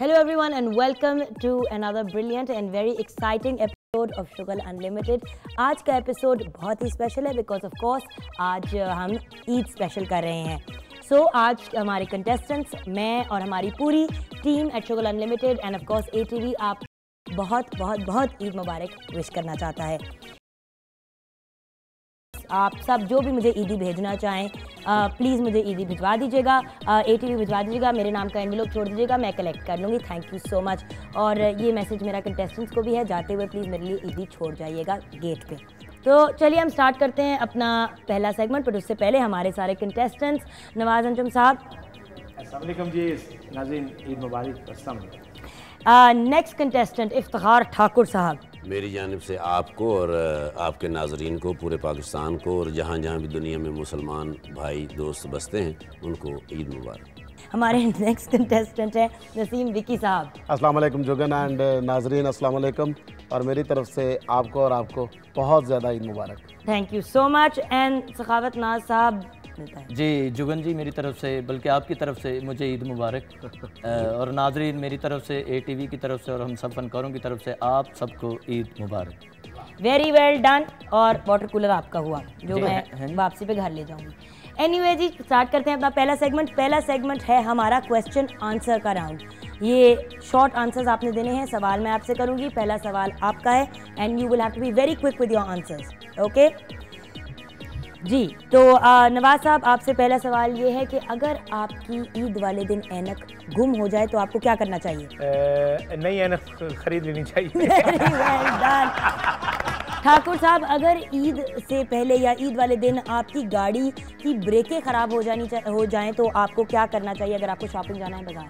Hello everyone and welcome to another brilliant and very exciting episode of Shuggle Unlimited. आज का episode बहुत ही special है because of course आज हम Eid special कर रहे हैं. सो आज हमारे कंटेस्टेंट्स, मैं और हमारी पूरी team at Shugal unlimited and of course ATV आप बहुत ईद मुबारक विश करना चाहता है. आप सब जो भी मुझे ईदी भेजना चाहें प्लीज़ मुझे ईदी भिजवा दीजिएगा, ATV भिजवा दीजिएगा, मेरे नाम का एनवेलप छोड़ दीजिएगा, मैं कलेक्ट कर लूँगी. Thank you so much. और ये मैसेज मेरा कंटेस्टेंट्स को भी है, जाते हुए प्लीज़ मेरे लिए ईदी छोड़ जाइएगा गेट पे. तो चलिए हम स्टार्ट करते हैं अपना पहला सेगमेंट, पर उससे पहले हमारे सारे कंटेस्टेंट्स. नवाज अंजुम साहब. अस्सलाम वालेकुम जी, नाज़रीन ईद मुबारक. नेक्स्ट कंटेस्टेंट इफ्तिखार ठाकुर साहब. मेरी जानिब से आपको और आपके नाजरीन को, पूरे पाकिस्तान को और जहाँ जहाँ भी दुनिया में मुसलमान भाई दोस्त बसते हैं उनको ईद मुबारक. हमारे नेक्स्ट कंटेस्टेंट है नसीम विकी साहब. अस्सलाम वालेकुम जुगन एंड नाजरीन, अस्सलाम वालेकुम. और मेरी तरफ से आपको और आपको बहुत ज़्यादा ईद मुबारक. Thank you so much. And Sakhawat Naz साहब. जी जुगन जी, मेरी तरफ से बल्कि आपकी तरफ से मुझे ईद मुबारक. और नाजरीन मेरी तरफ से, ATV की तरफ से और हम सब फनकारों की तरफ से आप सबको ईद मुबारक. Very well done. और वाटर कूलर आपका हुआ जो मैं वापसी पे घर ले जाऊंगी. एनीवे जी, स्टार्ट करते हैं अपना पहला सेगमेंट. पहला सेगमेंट है हमारा क्वेश्चन आंसर का राउंड. ये शॉर्ट आंसर्स आपने देने हैं. सवाल मैं आपसे करूंगी. पहला सवाल आपका है and you will have to be very quick with your answers. Okay जी. तो नवाज साहब, आपसे पहला सवाल ये है कि अगर आपकी ईद वाले दिन ऐनक गुम हो जाए तो आपको क्या करना चाहिए? नई ऐनक खरीद लेनी चाहिए. Very well done. ठाकुर साहब, अगर ईद से पहले या ईद वाले दिन आपकी गाड़ी की ब्रेकें खराब हो जाएं तो आपको क्या करना चाहिए अगर आपको शॉपिंग जाना है बाजार?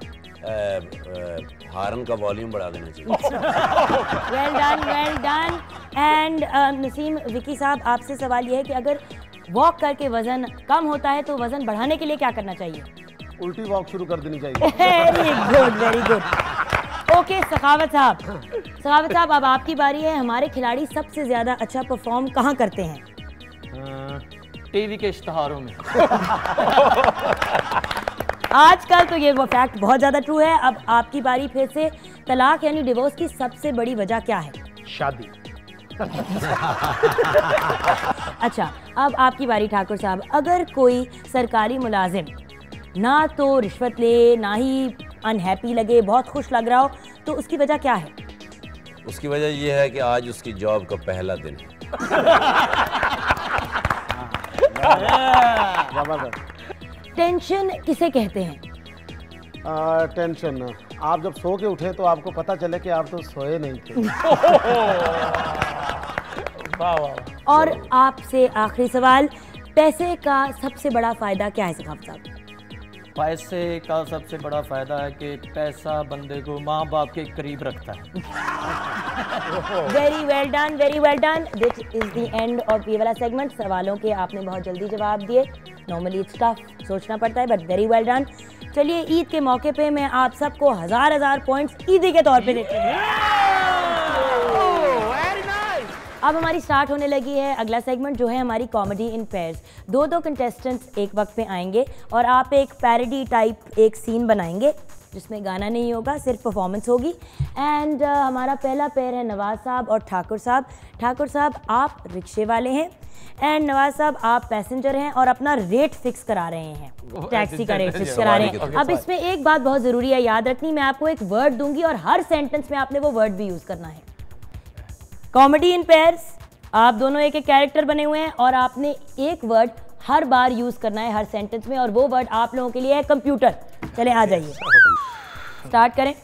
हारन का वॉल्यूम बढ़ा देना चाहिए. Well done, well done. And Naseem Vicky साहब, आपसे सवाल ये है कि अगर वॉक करके वजन कम होता है तो वजन बढ़ाने के लिए क्या करना चाहिए? उल्टी वॉक शुरू कर देनी चाहिए. Very good, very good. Okay Sakhawat साहब. सखावत साहब, अब आपकी बारी है. हमारे खिलाड़ी सबसे ज्यादा अच्छा परफॉर्म कहाँ करते हैं? टीवी के इश्तहारों में. आजकल तो ये वो फैक्ट बहुत ज्यादा ट्रू है. अब आपकी बारी फिर से. तलाक यानी डिवोर्स की सबसे बड़ी वजह क्या है? शादी. अच्छा, अब आपकी बारी ठाकुर साहब. अगर कोई सरकारी मुलाजिम ना तो रिश्वत ले, ना ही अनहैप्पी लगे, बहुत खुश लग रहा हो, तो उसकी वजह क्या है? उसकी वजह यह है कि आज उसकी जॉब का पहला दिन है. टेंशन किसे कहते हैं? टेंशन, आप जब सो के उठे तो आपको पता चले कि आप तो सोए नहीं थे. और आपसे आखिरी सवाल, पैसे का सबसे बड़ा फायदा क्या है सखावत साहब? पैसे का सबसे बड़ा फायदा है कि पैसा बंदे को माँ बाप के करीब रखता है. Very well done, very well done. This is the end of ये वाला सेगमेंट. सवालों के आपने बहुत जल्दी जवाब दिए. नॉर्मली इट्स टफ, सोचना पड़ता है, बट वेरी वेल डन. चलिए, ईद के मौके पे मैं आप सबको हजार पॉइंट्स ईदी के तौर पे देती हूँ. अब हमारी स्टार्ट होने लगी है अगला सेगमेंट जो है हमारी कॉमेडी इन पेयर्स. दो कंटेस्टेंट्स एक वक्त पे आएंगे और आप एक पैरोडी टाइप एक सीन बनाएंगे जिसमें गाना नहीं होगा, सिर्फ परफॉर्मेंस होगी. एंड हमारा पहला पेयर है नवाज साहब और ठाकुर साहब. ठाकुर साहब, आप रिक्शे वाले हैं एंड नवाज साहब आप पैसेंजर हैं और अपना रेट फिक्स करा रहे हैं, टैक्सी का रेट फिक्स करा रहे हैं. अब इसमें एक बात बहुत ज़रूरी है याद रखनी. मैं आपको एक वर्ड दूंगी और हर सेंटेंस में आपने वो वर्ड भी यूज़ करना है. कॉमेडी इन पेयर्स, आप दोनों एक कैरेक्टर बने हुए हैं और आपने एक वर्ड हर बार यूज करना है हर सेंटेंस में, और वो वर्ड आप लोगों के लिए है कंप्यूटर. चले आ जाइए, स्टार्ट करें.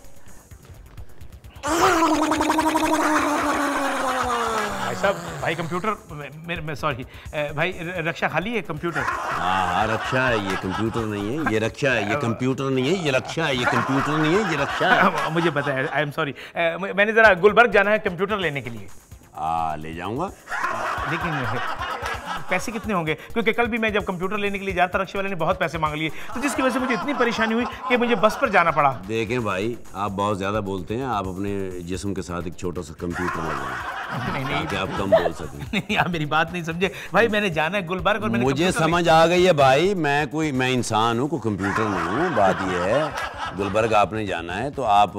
भाई साहब, भाई कंप्यूटर, सॉरी भाई, रक्षा खाली है कंप्यूटर. हाँ, रक्षा है ये, कंप्यूटर नहीं है. ये रक्षा है, ये कंप्यूटर नहीं है. ये रक्षा है, ये कंप्यूटर नहीं है. ये रक्षा है. मुझे पता है, आई एम सॉरी. मैंने जरा गुलबर्ग जाना है कंप्यूटर लेने के लिए. ले जाऊंगा. लेकिन पैसे कितने होंगे? क्योंकि कल भी मैं जब कंप्यूटर लेने के लिए जाता, रक्षा वाले ने बहुत पैसे मांग लिए, तो जिसकी वजह से मुझे इतनी परेशानी हुई कि मुझे बस पर जाना पड़ा. देखें भाई, आप बहुत ज़्यादा बोलते हैं. आप अपने जिस्म के साथ एक छोटा सा कंप्यूटर लगाएं. नहीं ताकि आप कम बोल सकें। नहीं, आप मेरी बात नहीं समझे भाई। मैंने जाना है गुलबर्ग और मैंने मुझे समझ आ गई है भाई, मैं इंसान हूँ, कोई कंप्यूटर नहीं हूँ। बात ये है गुलबर्ग आपने जाना है तो आप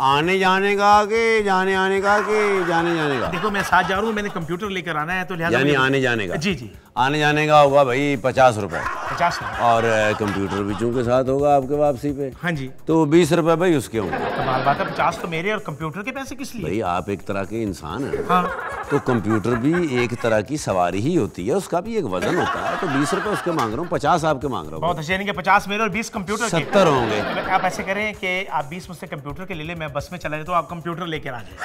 आने जाने का के जाने आने का के जाने जाने का। देखो मैं साथ जा रहा हूँ, मैंने कंप्यूटर लेकर आना है तो लिहाजा यानी आने जाने का। जी जी, आने जाने का होगा भाई 50 रुपए 50। और कंप्यूटर भी चूंकि साथ होगा आपके वापसी पे। हाँ जी, तो 20 रुपए भाई उसके होंगे। कमाल बात है, 50 तो मेरे और कंप्यूटर के पैसे किस लिए? भाई आप एक तरह के इंसान हैं। हाँ, तो कंप्यूटर भी एक तरह की सवारी ही होती है, उसका भी एक वजन होता है। तो 20 रुपए उसके मांग रहा हूँ, 50 आपके मांग रहा हूँ। बहुत अच्छे, यानी कि 50 मेरे और 20 कंप्यूटर के। 70 होंगे। अगर आप ऐसे करें कि आप 20 मुझसे कंप्यूटर के ले लें, मैं बस में चला जाए तो आप कंप्यूटर लेकर आ जाए।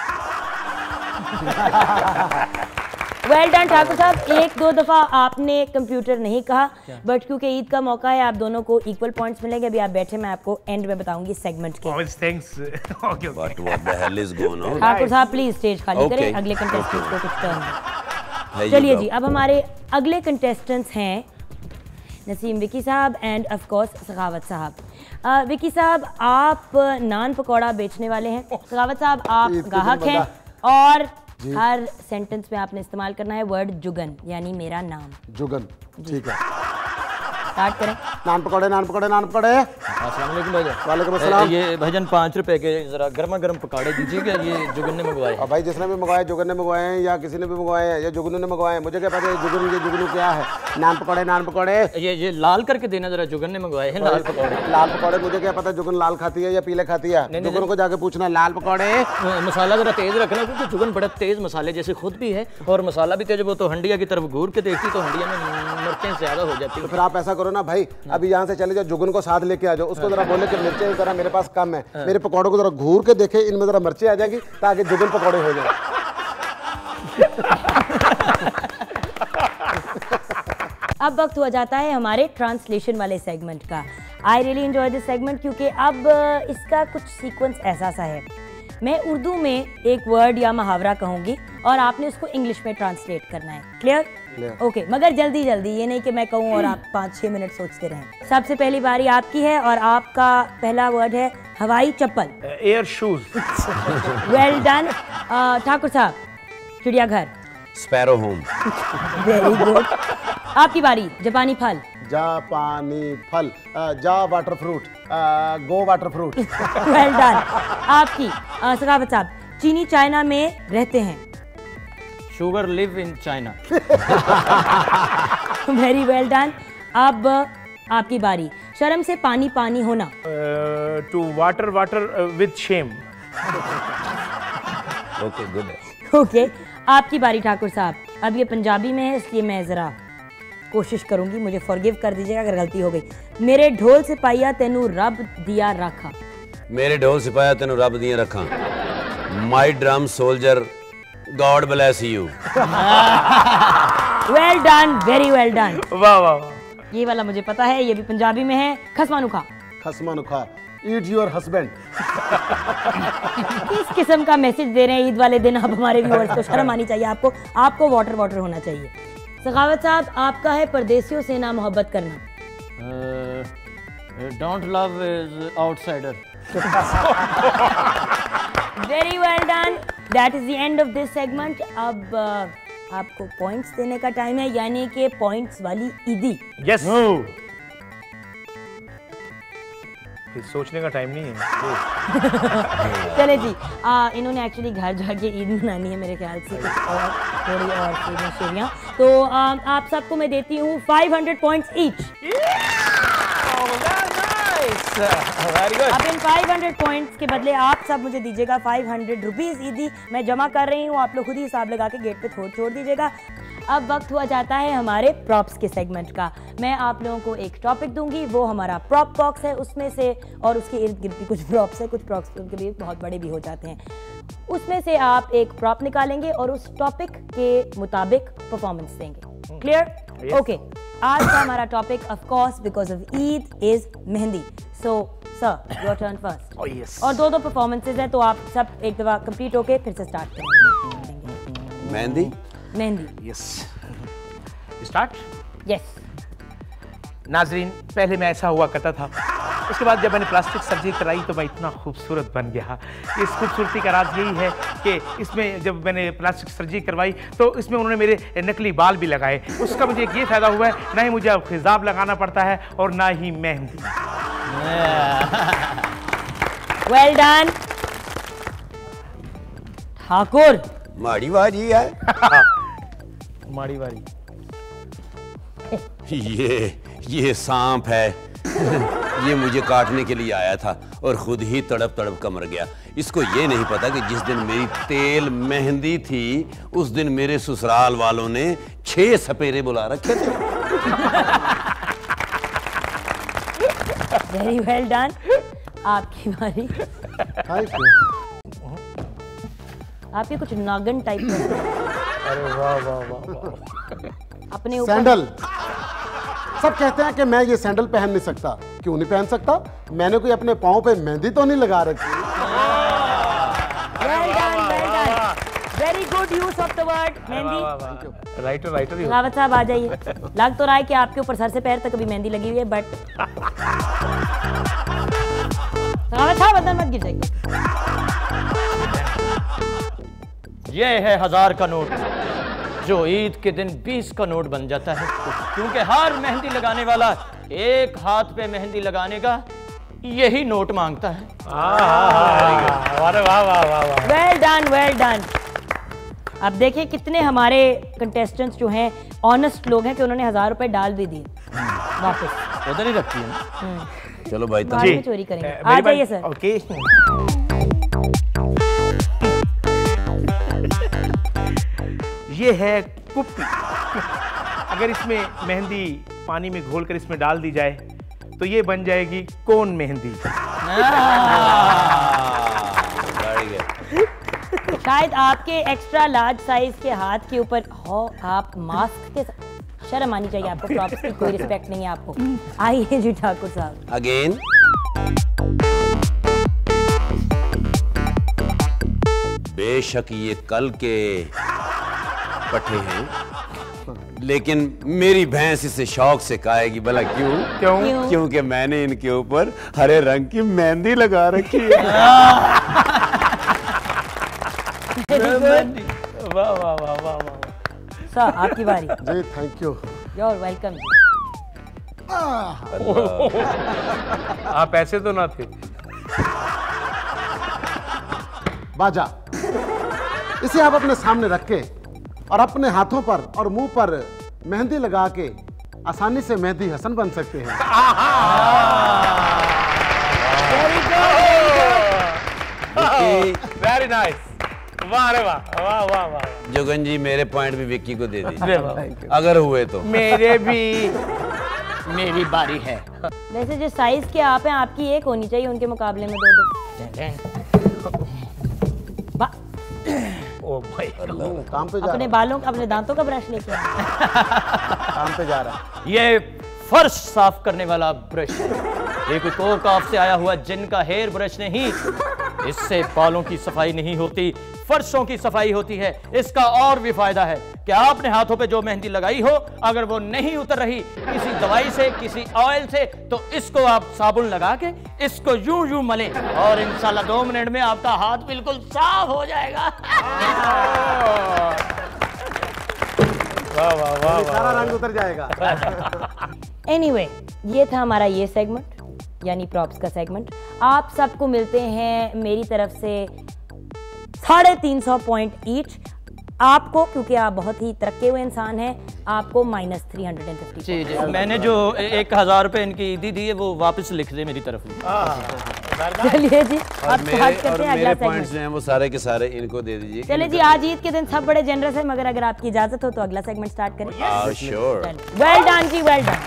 वेल डन ठाकुर साहब, एक दो दफा आपने कंप्यूटर नहीं कहा, बट क्योंकि ईद का मौका है आप दोनों को इक्वल पॉइंट्स मिलेंगे। अभी आप बैठे, मैं आपको एंड में बताऊंगी सेगमेंट के। Okay, But what the hell is going on? Thakur साहब प्लीज स्टेज खाली Okay. करें, अगले कंटेस्टेंट्स को कुछ टर्न है ये चलिए बात। जी। अब हमारे अगले कंटेस्टेंट्स हैं नसीम विकी साहब एंड ऑफ कोर्स सखावत साहब। विकी साहब आप नान पकौड़ा बेचने वाले हैं, सखावत साहब आप ईद के गाहक दिन हैं, बंदा। और हर सेंटेंस में आपने इस्तेमाल करना है वर्ड जुगन, यानी मेरा नाम। जुगन, ठीक है। स्टार्ट करें। नान पकौड़े, नान पकौड़े, नान पकौड़े। अस्सलाम वालेकुम भाईजान। वालेकुम अस्सलाम। ये भाईजान 5 रुपए के जरा गर्मा गर्म पकौड़े दीजिएगा, ये जुगन ने मंगवाए। और भाई जिसने भी मंगवाए, जुगन ने मंगवाए हैं या किसी ने भी मंगवाए हैं या जुगनू ने मंगवाए हैं, मुझे क्या पता है जुगनू ये जुगनू क्या है। नान पकौड़े, नान पकौड़े। ये लाल करके देना जरा, जुगन ने मंगवाए हैं लाल पकौड़े। लाल पकौड़े, मुझे क्या पता जुगन लाल खाती है या पीले खाती है। जुगन को जाके पूछना लाल पकौड़े। मसाला जरा तेज रखना, क्योंकि जुगन बड़ा तेज मसाले जैसे खुद भी है और मसाला भी तेज। वो तो हंडिया की तरफ घूर के देखती तो हंडिया में मिर्चें ज्यादा हो जाती तो है। फिर आप ऐसा करो ना भाई, अभी यहाँ से चले जाओ, जुगन को साथ लेके आ जाओ, उसको जरा बोले कि मिर्चें जरा मेरे पास कम है, मेरे पकौड़ों को जरा घूर के देखे, इनमें जरा मिर्चें आ जाएगी ताकि जुगन पकौड़े हो जाए। अब वक्त हुआ जाता है हमारे ट्रांसलेशन वाले सेगमेंट का। I really enjoy this segment क्योंकि अब इसका कुछ सीक्वेंस ऐसा सा है, मैं उर्दू में एक वर्ड या मुहावरा कहूँगी और आपने उसको इंग्लिश में ट्रांसलेट करना है। क्लियर? ओके, मगर जल्दी जल्दी, ये नहीं कि मैं कहूँ और आप 5-6 मिनट सोचते रहें। सबसे पहली बारी आपकी है और आपका पहला वर्ड है हवाई चप्पल। Air shoes. Well done Thakur साहब। चिड़ियाघर। Sparrow home. Very good. आपकी बारी। जापानी फल। जापानी फल, जा water fruit, go water fruit. Well done. आपकी सखावत साहब। चीनी चाइना में रहते हैं। Sugar live in China. Very well done. अब आपकी बारी। शर्म से पानी पानी होना। To water water with shame. Okay, good. Okay, आपकी बारी ठाकुर साहब। अब ये पंजाबी में है इसलिए मैं ज़रा कोशिश करूंगी, मुझे फॉरगिव कर दीजिएगा अगर गलती हो गई। मेरे ढोल सिपाहिया तेनू रब दिया रखा। मेरे ढोल सिपाहिया तेनू रब दिए रखा। My drum soldier God bless you. Well done, very well done. वाह वाह वाह। ये वाला मुझे पता है, ये भी पंजाबी में है। खसमानुखा। खसमानुखा, ईट योर हस्बैंड। किस किस्म का मैसेज दे रहे हैं ईद वाले दिन आप हमारे व्यूअर्स को? शर्म आनी चाहिए आपको, आपको वाटर वाटर होना चाहिए। सखावत साहब आपका है परदेसियों से ना मोहब्बत करना। Don't love is outsider. Very well done, that is the end of this segment. अब आपको पॉइंट्स देने का टाइम है, यानी कि पॉइंट्स वाली ईदी। यस। सोचने का टाइम नहीं है। चले जी, इन्होंने एक्चुअली घर जाके ईद मनानी है मेरे ख्याल से, कुछ और थोड़ी और चीज़ें शेरियाँ। तो आप सबको मैं देती हूँ 500 पॉइंट्स ईच। अब इन 500 पॉइंट्स के बदले आप सब मुझे दीजिएगा 500 रुपीज़ ईदी। मैं जमा कर रही हूँ, आप लोग खुद ही हिसाब लगा के गेट पे छोड़ दीजिएगा। अब वक्त हुआ जाता है हमारे प्रॉप्स के सेगमेंट का। मैं आप लोगों को एक टॉपिक दूंगी, वो हमारा प्रॉप बॉक्स है, उसमें से, और उसके इर्द गिर्द भी कुछ प्रॉप्स है, कुछ प्रॉप्स के लिए बहुत बड़े भी हो जाते हैं। उसमें से आप एक प्रॉप निकालेंगे और उस टॉपिक के मुताबिक परफॉर्मेंस देंगे। क्लियर? ओके। आज का हमारा topic of course because of Eid is mehndi. So sir, your turn first. और दो परफॉर्मेंसेज हैं, तो आप सब एक दफा कंप्लीट होके फिर से स्टार्ट करेंगे। Mehndi. Mehndi. Yes. Start. Yes. नाजरीन, पहले मैं ऐसा हुआ करता था उसके बाद जब मैंने प्लास्टिक सर्जरी कराई तो मैं इतना खूबसूरत बन गया। इस खूबसूरती का राज यही है कि इसमें जब मैंने प्लास्टिक सर्जरी करवाई तो इसमें उन्होंने मेरे नकली बाल भी लगाए। उसका मुझे ये फ़ायदा हुआ है, ना ही मुझे अब खिजाब लगाना पड़ता है और ना ही मेहंदी। Well done Thakur. माड़ी बाजी है। माड़ी वारी। ये सांप है। ये मुझे काटने के लिए आया था और खुद ही तड़प तड़प कर मर गया। इसको ये नहीं पता कि जिस दिन मेरी तेल मेहंदी थी उस दिन मेरे ससुराल वालों ने 6 सपेरे बुला रखे थे। Very well done. आपकी बारी। आपके कुछ नागन टाइप में। अरे वाह वाह वाह वाह। अपने ऊपर सैंडल। सब कहते हैं कि मैं ये सैंडल पहन नहीं सकता। क्यों नहीं पहन सकता? मैंने कोई अपने पाँव पे मेहंदी तो नहीं लगा रखी। Well done well done. Very good use of the word mehndi. Writer writer Sakhawat साहब आ जाइए। लग तो रहा है कि आपके ऊपर सर से पैर तक अभी मेहंदी लगी हुई है, बट सखावत साहब अंदर मत गिर जाइए। ये है 1000 का नोट जो ईद के दिन 20 का नोट बन जाता है, क्योंकि हर मेहंदी लगाने वाला एक हाथ पे मेहंदी लगाने का यही नोट मांगता है। अरे वाह वाह वाह वाह। Well done well done. अब देखिए कितने हमारे कंटेस्टेंट्स जो हैं ऑनेस्ट लोग हैं कि उन्होंने 1000 रुपए डाल भी दिए वापस। उधर ही रखती है ना। चलो भाई बाद में चोरी करेंगे। आ जाइए सर। ओके। ये है कुप्पी। अगर इसमें मेहंदी पानी में घोलकर इसमें डाल दी जाए तो ये बन जाएगी कौन मेहंदी। शायद आपके एक्स्ट्रा लार्ज साइज के हाथ के ऊपर हो आप मास्क के शर्म आनी चाहिए आपको। प्रॉप्स की कोई रिस्पेक्ट नहीं है आपको। आइए जी ठाकुर साहब। अगेन बेशक ये कल के पट्टे हैं, लेकिन मेरी भैंस इसे शौक से खाएगी। भला क्यों? क्यों? क्योंकि मैंने इनके ऊपर हरे रंग की मेहंदी लगा रखी है। वाह वाह वाह वाह वाह। सर आपकी बारी। जी थैंक यू। Your welcome. आप ऐसे तो ना थे। बाजा। इसे आप अपने सामने रख के और अपने हाथों पर और मुंह पर मेहंदी लगा के आसानी से मेहंदी हसन बन सकते हैं। Very nice. वाह रे वाह वाह वाह वाह। जोगन जी मेरे पॉइंट भी विक्की को दे दीजिए अगर हुए तो। मेरे भी। मेरी बारी है। वैसे जो साइज के आप हैं आपकी एक होनी चाहिए उनके मुकाबले में 2-2। ओ भाई काम पे जा अपने बालों अपने दांतों का ब्रश लेके आए। काम पे जा रहा है। ये फर्श साफ करने वाला ब्रश है। ये कोई कोक ऑफ से आया हुआ जिन का हेयर ब्रश नहीं। इससे बालों की सफाई नहीं होती, फर्शों की सफाई होती है। इसका और भी फायदा है कि आपने हाथों पे जो मेहंदी लगाई हो अगर वो नहीं उतर रही किसी दवाई से किसी ऑयल से तो इसको आप साबुन लगा के इसको यूं यूं मलें और इंशाल्लाह 2 मिनट में आपका हाथ बिल्कुल साफ हो जाएगा। वाह वाह वाह। सारा रंग उतर जाएगा। एनीवे, ये था हमारा ये सेगमेंट यानी प्रॉप्स का सेगमेंट। आप सबको मिलते हैं मेरी तरफ से 350 पॉइंट ईच। आपको क्योंकि आप बहुत ही तरक्के हुए इंसान हैं आपको -350। जी जी मैंने जो 1000 रुपए इनकी ईदी दी है वो वापस लिख दे मेरी तरफ। चलिए जी अब स्टार्ट करते हैं अगला पॉइंट्स सेगमेंट। जो हैं वो सारे के सारे इनको दे दीजिए। चलिए जी आज ईद के दिन सब बड़े जनरस है मगर अगर आपकी इजाजत हो तो अगला सेगमेंट स्टार्ट करें। श्योर। वेल डन जी वेल डन।